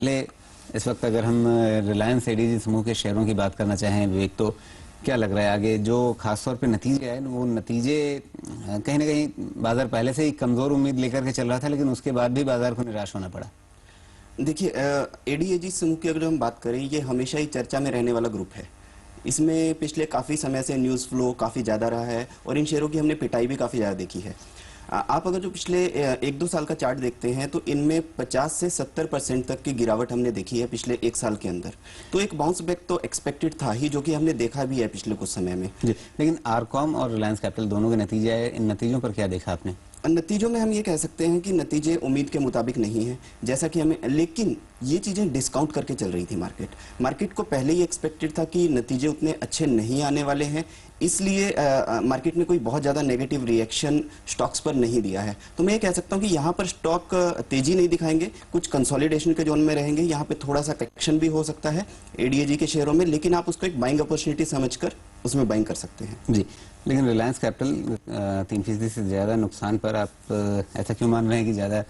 पहले इस वक्त अगर हम रिलायंस एडीजी समूह के शेयरों की बात करना चाहें विवेक, तो क्या लग रहा है आगे जो खासतौर पे नतीजे आए वो नतीजे कहीं ना कहीं बाजार पहले से ही कमजोर उम्मीद लेकर के चल रहा था, लेकिन उसके बाद भी बाजार को निराश होना पड़ा। देखिए, एडीएजी समूह की अगर हम बात करें, ये हमेशा ही चर्चा में रहने वाला ग्रुप है। इसमें पिछले काफ़ी समय से न्यूज़ फ्लो काफ़ी ज़्यादा रहा है और इन शेयरों की हमने पिटाई भी काफ़ी ज़्यादा देखी है। आप अगर जो पिछले 1-2 साल का चार्ट देखते हैं तो इनमें 50 से 70% तक की गिरावट हमने देखी है पिछले 1 साल के अंदर। तो एक बाउंस बैक तो एक्सपेक्टेड था ही, जो कि हमने देखा भी है पिछले कुछ समय में जी, लेकिन आरकॉम और रिलायंस कैपिटल दोनों के नतीजे आए, इन नतीजों पर क्या देखा आपने? नतीजों में हम ये कह सकते हैं कि नतीजे उम्मीद के मुताबिक नहीं है, जैसा कि हमें, लेकिन ये चीज़ें डिस्काउंट करके चल रही थी। मार्केट को पहले ही एक्सपेक्टेड था कि नतीजे उतने अच्छे नहीं आने वाले हैं, इसलिए मार्केट ने कोई बहुत ज़्यादा नेगेटिव रिएक्शन स्टॉक्स पर नहीं दिया है। तो मैं ये कह सकता हूँ कि यहाँ पर स्टॉक तेजी नहीं दिखाएंगे, कुछ कंसोलिडेशन के जोन में रहेंगे। यहाँ पे थोड़ा सा करेक्शन भी हो सकता है एडीएजी के शेयरों में, लेकिन आप उसको एक बाइंग अपॉर्चुनिटी समझकर उसमें बाइंग कर सकते हैं। जी, लेकिन रिलायंस कैपिटल 3% से ज़्यादा नुकसान पर आप ऐसा क्यों मान रहे हैं कि ज़्यादा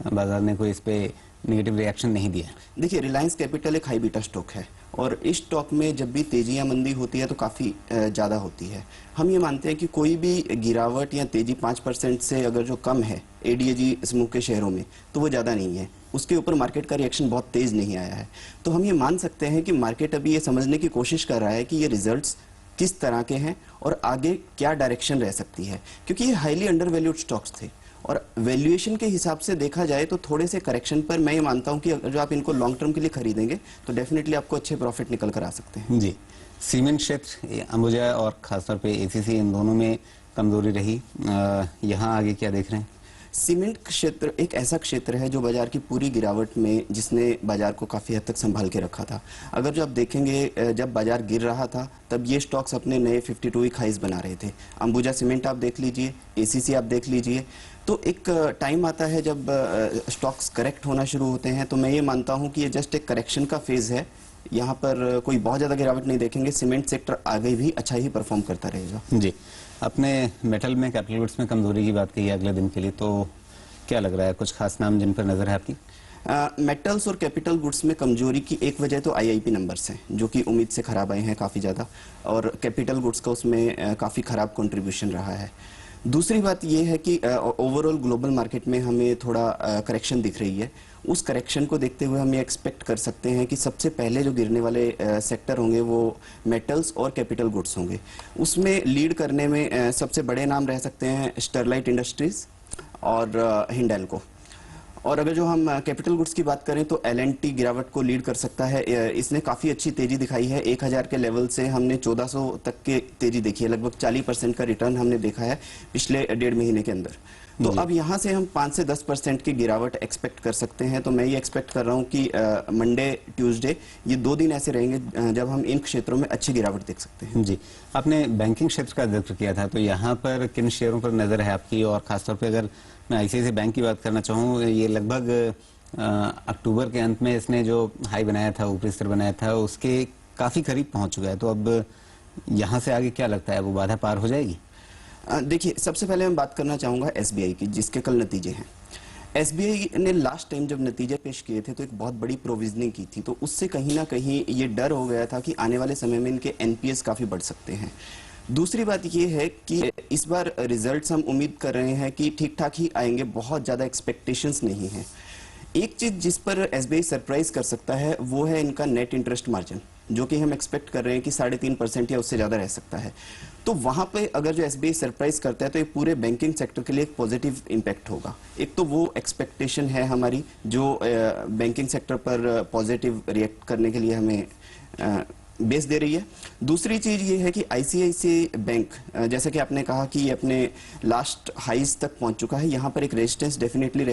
बाजार ने कोई इस पे नेगेटिव रिएक्शन नहीं दिया? देखिए, रिलायंस कैपिटल एक हाई बीटा स्टॉक है और इस स्टॉक में जब भी तेजी या मंदी होती है तो काफ़ी ज़्यादा होती है। हम ये मानते हैं कि कोई भी गिरावट या तेजी 5% से अगर जो कम है एडीएजी समूह के शेयरों में, तो वो ज़्यादा नहीं है। उसके ऊपर मार्केट का रिएक्शन बहुत तेज़ नहीं आया है। तो हम ये मान सकते हैं कि मार्केट अभी ये समझने की कोशिश कर रहा है कि ये रिजल्ट्स किस तरह के हैं और आगे क्या डायरेक्शन रह सकती है, क्योंकि ये हाईली अंडर वैल्यूड स्टॉक्स थे और वैल्यूएशन के हिसाब से देखा जाए तो थोड़े से करेक्शन पर मैं ये मानता हूं कि अगर जो आप इनको लॉन्ग टर्म के लिए खरीदेंगे तो डेफिनेटली आपको अच्छे प्रॉफिट निकल कर आ सकते हैं। जी, सीमेंट क्षेत्र अंबुजा और खासतौर पे एसीसी, इन दोनों में कमजोरी रही। यहाँ आगे क्या देख रहे हैं? सीमेंट क्षेत्र एक ऐसा क्षेत्र है जो बाजार की पूरी गिरावट में जिसने बाजार को काफ़ी हद तक संभाल के रखा था। अगर जो आप देखेंगे, जब बाजार गिर रहा था तब ये स्टॉक्स अपने नए 52 वीक हाइज बना रहे थे। अंबुजा सीमेंट आप देख लीजिए, एसीसी आप देख लीजिए। तो एक टाइम आता है जब स्टॉक्स करेक्ट होना शुरू होते हैं, तो मैं ये मानता हूँ कि ये जस्ट एक करेक्शन का फेज है। यहाँ पर कोई बहुत ज़्यादा गिरावट नहीं देखेंगे। सीमेंट सेक्टर आगे भी अच्छा ही परफॉर्म करता रहेगा। जी, अपने मेटल में, कैपिटल गुड्स में कमजोरी की बात कही है अगले दिन के लिए, तो क्या लग रहा है, कुछ खास नाम जिन पर नजर है आपकी? मेटल्स और कैपिटल गुड्स में कमजोरी की एक वजह तो आईआईपी नंबर्स हैं, जो कि उम्मीद से खराब आए हैं काफ़ी ज़्यादा, और कैपिटल गुड्स का उसमें काफ़ी खराब कंट्रीब्यूशन रहा है। दूसरी बात यह है कि ओवरऑल ग्लोबल मार्केट में हमें थोड़ा करेक्शन दिख रही है। उस करेक्शन को देखते हुए हम ये एक्सपेक्ट कर सकते हैं कि सबसे पहले जो गिरने वाले सेक्टर होंगे वो मेटल्स और कैपिटल गुड्स होंगे। उसमें लीड करने में सबसे बड़े नाम रह सकते हैं स्टरलाइट इंडस्ट्रीज और हिंडेल्को। और अगर जो हम कैपिटल गुड्स की बात करें तो एलएनटी गिरावट को लीड कर सकता है। इसने काफ़ी अच्छी तेजी दिखाई है। 1000 के लेवल से हमने 1400 तक के तेजी देखी है। लगभग 40% का रिटर्न हमने देखा है पिछले 1.5 महीने के अंदर। तो अब यहाँ से हम 5 से 10% की गिरावट एक्सपेक्ट कर सकते हैं। तो मैं ये एक्सपेक्ट कर रहा हूँ कि मंडे, ट्यूसडे, ये 2 दिन ऐसे रहेंगे जब हम इन क्षेत्रों में अच्छी गिरावट देख सकते हैं। जी, आपने बैंकिंग क्षेत्र का जिक्र किया था, तो यहाँ पर किन शेयरों पर नजर है आपकी? और खासतौर पे अगर मैं आईसीआईसीआई बैंक की बात करना चाहूँ, ये लगभग अक्टूबर के अंत में इसने जो हाई बनाया था, ऊपरी स्तर बनाया था, उसके काफी करीब पहुंच चुका है। तो अब यहाँ से आगे क्या लगता है, वो बाधा पार हो जाएगी? देखिए, सबसे पहले मैं बात करना चाहूँगा एसबीआई की, जिसके कल नतीजे हैं। एसबीआई ने लास्ट टाइम जब नतीजे पेश किए थे तो एक बहुत बड़ी प्रोविजनिंग की थी, तो उससे कहीं ना कहीं ये डर हो गया था कि आने वाले समय में इनके एनपीएस काफ़ी बढ़ सकते हैं। दूसरी बात ये है कि इस बार रिजल्ट्स हम उम्मीद कर रहे हैं कि ठीक ठाक ही आएंगे, बहुत ज़्यादा एक्सपेक्टेशंस नहीं है। एक चीज़ जिस पर एसबीआई सरप्राइज कर सकता है वो है इनका नेट इंटरेस्ट मार्जिन, जो कि हम एक्सपेक्ट कर रहे हैं कि 3.5% या उससे ज़्यादा रह सकता है। तो वहाँ पे अगर जो एसबीआई सरप्राइज करता है तो ये पूरे बैंकिंग सेक्टर के लिए एक पॉजिटिव इम्पैक्ट होगा। एक तो वो एक्सपेक्टेशन है हमारी जो बैंकिंग सेक्टर पर पॉजिटिव रिएक्ट करने के लिए हमें बेस दे रही है। दूसरी चीज़ ये है कि आईसीआईसीआई बैंक, जैसा कि आपने कहा कि ये अपने लास्ट हाइज तक पहुंच चुका है, यहाँ पर एक रेजिस्टेंस डेफिनेटली रहे।